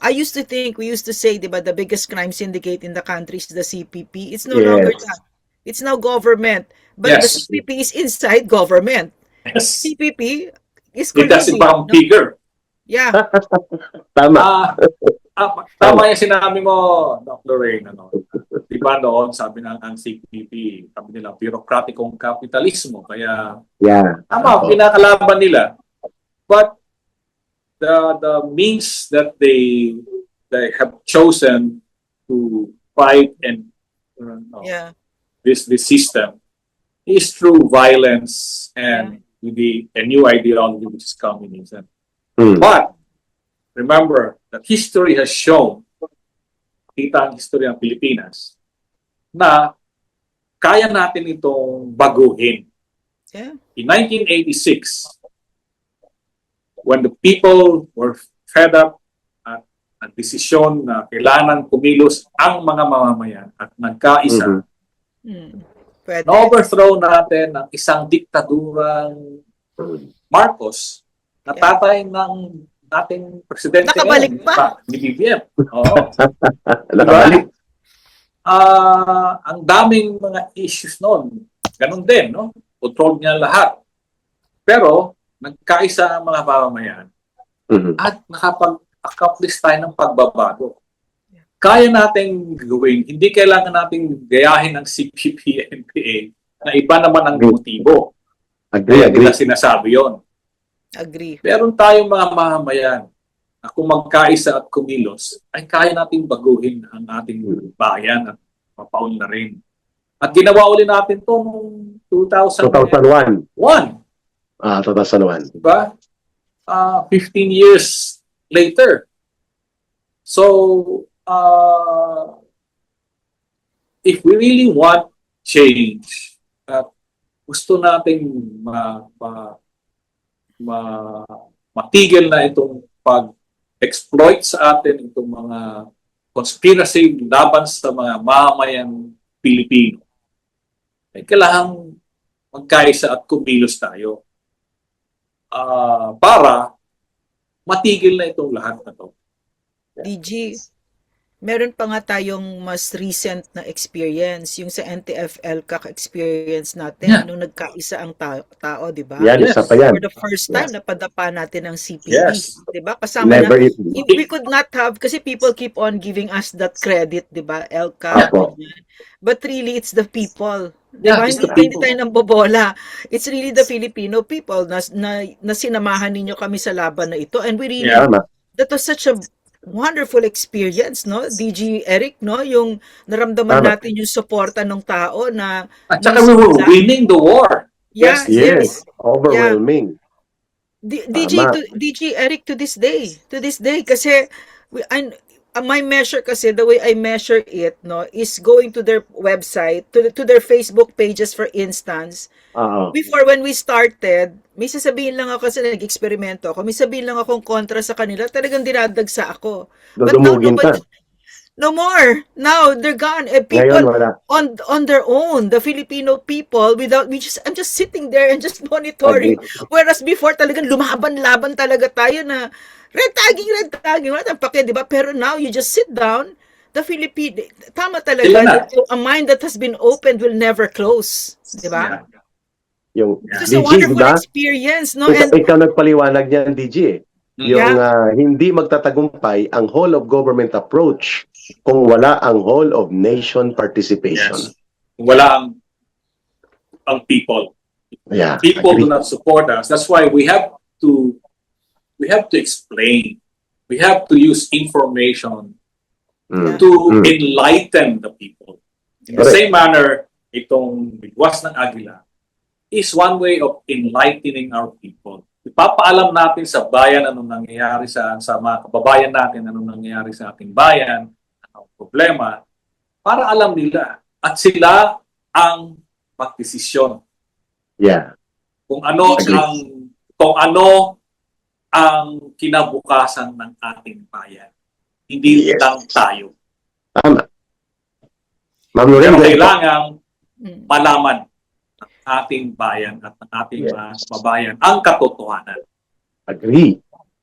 I used to think, we used to say, diba, the biggest crime syndicate in the country is the CPP. It's no longer Yes. that. It's now government. But the Yes. CPP is inside government. Yes. CPP is It has colluding. become No? bigger. Yeah. Tama. Tama yung sinabi mo, Dr. Rain. Ano? Diba noon, sabi ng CPP, sabi nila, bureaucraticong kapitalismo. Kaya, Yeah. tama, pinakalaban nila. But the means that they have chosen to fight and Yeah. this system is through violence and with a new ideology which is communism. But remember that history has shown, kita ang history ng Pilipinas, na kaya natin itong baguhin. Yeah. In 1986, when the people were fed up at ang desisyon na kailangan kumilos ang mga mamamayan at nagkaisa, na-overthrow natin ang isang diktadurang Marcos na tatay ng ating presidente Nakabalik ngayon, pa. ni BBM. Oo. Nakabalik. Ang daming mga issues noon. Ganun din, no? Control niya lahat. Pero, nagkaisa ang mga mamamayan at nakapag-accomplish tayo ng pagbabago. Kaya nating gawin, hindi kailangan nating gayahin ang CPP, NPA na iba naman ang motibo. Agree. Kaya sinasabi yon. Agree. Meron tayong mga mamamayan na kung magkaisa at kumilos, ay kaya nating baguhin ang ating bayan at mapaunlarin. At ginawa ulit natin ito noong 2001. 2001. Diba? 15 years later. So, if we really want change, gusto nating matigil na itong pag-exploit sa atin, itong mga conspiracy laban sa mga mamamayang Pilipino, ay kailangang magkaisa at kumilos tayo para matigil na itong lahat na ito. DG, meron pa nga tayong mas recent na experience, yung sa NTFL kaka-experience natin nung nagkaisa ang tao, di ba? Yan, isa pa yan. For the first time, napadapa natin ang CPP. Yes. Di ba? Kasama Never na, it. we could not have, kasi people keep on giving us that credit, di ba? LCA. But really, it's the people. Di ba? Hindi tayo nang bobola. It's really the Filipino people na sinamahan ninyo kami sa laban na ito. And we really, that was such a wonderful experience, no? DG Eric, no? Yung naramdaman natin yung suporta ng tao na... At saka we were winning the war. Yes. Overwhelming. DG Eric, to this day, kasi my measure kasi, the way I measure it, no, is going to their website, to their Facebook pages, for instance. Before, when we started, may sasabihin lang ako kasi nag-eksperimento ako, may sabihin lang akong kontra sa kanila, talagang dinadagsa ako. But now, no more. Now, they're gone. People on their own, the Filipino people, I'm just sitting there and just monitoring. Whereas before, talagang lumaban-laban talaga tayo na, red tagging, wala tayong pake, di ba? Pero now, you just sit down, the Filipino, tama talaga, a mind that has been opened will never close. Di ba? It's a wonderful experience, no? Ikaw nagpaliwanag niyan, DG, yung hindi magtatagumpay ang whole of government approach kung wala ang whole of nation participation. Yes. Kung wala ang people. People do not support us. That's why we have to explain. We have to use information to enlighten the people. In the same manner, itong Bigwas ng Agila is one way of enlightening our people. Ipapaalam natin sa bayan anong nangyayari sa mga kababayan natin, anong nangyayari sa ating bayan, anong problema, para alam nila at sila ang magdesisyon. Kung ano ang kinabukasan ng ating bayan. Hindi lang tayo. Tama. Pero kailangan malaman ng ating bayan at ng ating mga kababayan ang katotohanan. Agree.